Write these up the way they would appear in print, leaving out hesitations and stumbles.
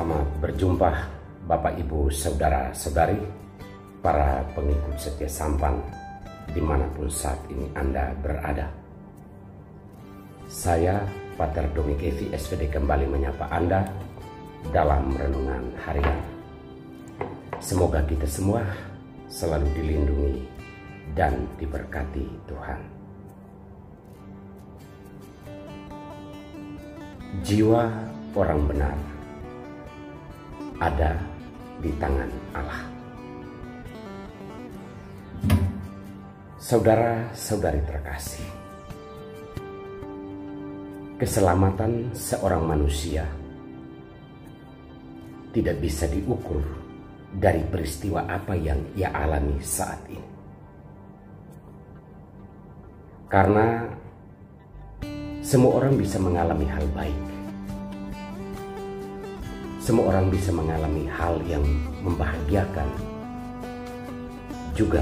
Selamat berjumpa Bapak Ibu Saudara-saudari, para pengikut setia Sampan dimanapun saat ini Anda berada. Saya Pater Domik Evi SVD kembali menyapa Anda dalam renungan harian. Semoga kita semua selalu dilindungi dan diberkati Tuhan. Jiwa orang benar ada di tangan Allah. Saudara-saudari terkasih, keselamatan seorang manusia tidak bisa diukur dari peristiwa apa yang ia alami saat ini. Karena semua orang bisa mengalami hal baik. Semua orang bisa mengalami hal yang membahagiakan. Juga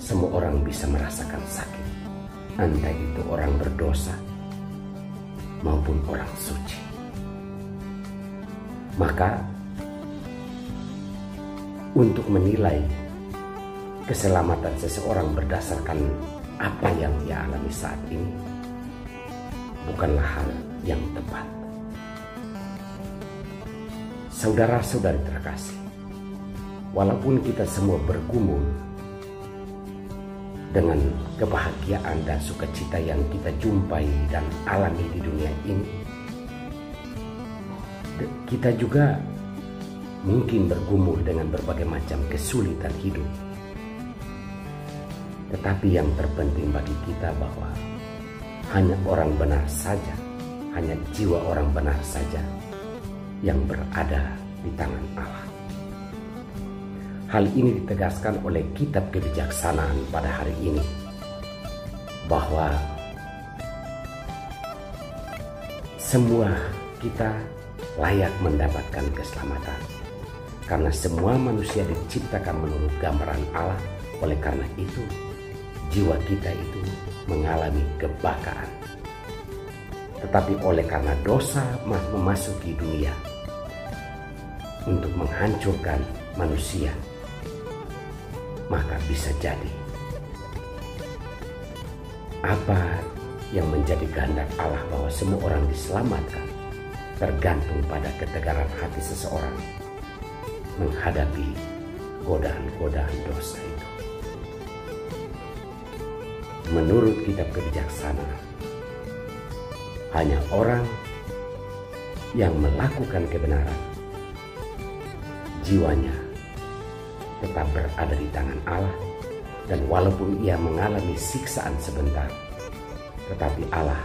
semua orang bisa merasakan sakit, entah itu orang berdosa maupun orang suci. Maka untuk menilai keselamatan seseorang berdasarkan apa yang ia alami saat ini bukanlah hal yang tepat. Saudara-saudari terkasih, walaupun kita semua bergumul dengan kebahagiaan dan sukacita yang kita jumpai dan alami di dunia ini, kita juga mungkin bergumul dengan berbagai macam kesulitan hidup. Tetapi yang terpenting bagi kita bahwa hanya orang benar saja, hanya jiwa orang benar saja yang berada di tangan Allah. Hal ini ditegaskan oleh kitab kebijaksanaan pada hari ini, bahwa semua kita layak mendapatkan keselamatan, karena semua manusia diciptakan menurut gambaran Allah. Oleh karena itu, jiwa kita itu mengalami kebakaan. Tetapi oleh karena dosa memasuki dunia untuk menghancurkan manusia, maka bisa jadi apa yang menjadi kehendak Allah bahwa semua orang diselamatkan tergantung pada ketegaran hati seseorang menghadapi godaan-godaan dosa itu. Menurut kitab kebijaksanaan, hanya orang yang melakukan kebenaran, jiwanya tetap berada di tangan Allah, dan walaupun ia mengalami siksaan sebentar, tetapi Allah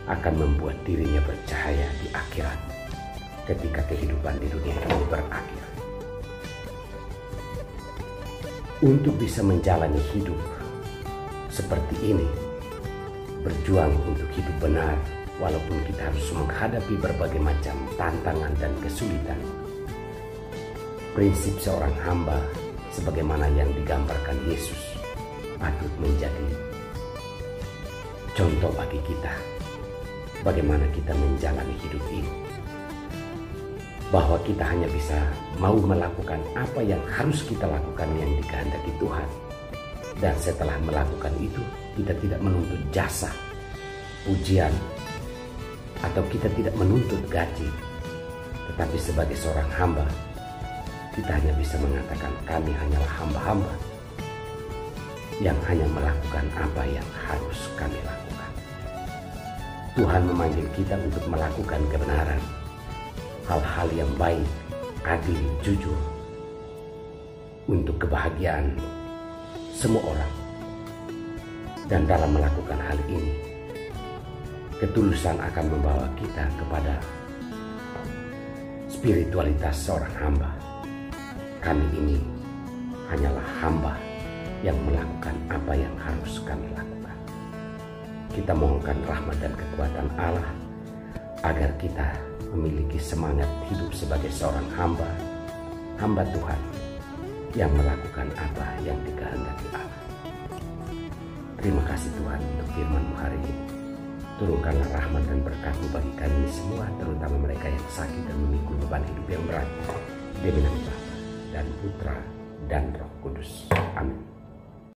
akan membuat dirinya bercahaya di akhirat ketika kehidupan di dunia ini berakhir. Untuk bisa menjalani hidup seperti ini, berjuang untuk hidup benar walaupun kita harus menghadapi berbagai macam tantangan dan kesulitan. Prinsip seorang hamba sebagaimana yang digambarkan Yesus patut menjadi contoh bagi kita bagaimana kita menjalani hidup ini. Bahwa kita hanya bisa mau melakukan apa yang harus kita lakukan yang dikehendaki Tuhan. Dan setelah melakukan itu, kita tidak menuntut jasa, pujian, atau kita tidak menuntut gaji. Tetapi sebagai seorang hamba, kita hanya bisa mengatakan kami hanyalah hamba-hamba yang hanya melakukan apa yang harus kami lakukan. Tuhan memanggil kita untuk melakukan kebenaran, hal-hal yang baik, adil, jujur, untuk kebahagiaan semua orang. Dan dalam melakukan hal ini, ketulusan akan membawa kita kepada spiritualitas seorang hamba. Kami ini hanyalah hamba yang melakukan apa yang harus kami lakukan. Kita mohonkan rahmat dan kekuatan Allah agar kita memiliki semangat hidup sebagai seorang hamba Tuhan yang melakukan apa yang dikehendaki Allah. Terima kasih Tuhan untuk firman-Mu hari ini. Turunkanlah rahmat dan berkat-Mu bagi kami semua, terutama mereka yang sakit dan memikul beban hidup yang berat. Demi nama Bapa dan Putra dan Roh Kudus. Amin.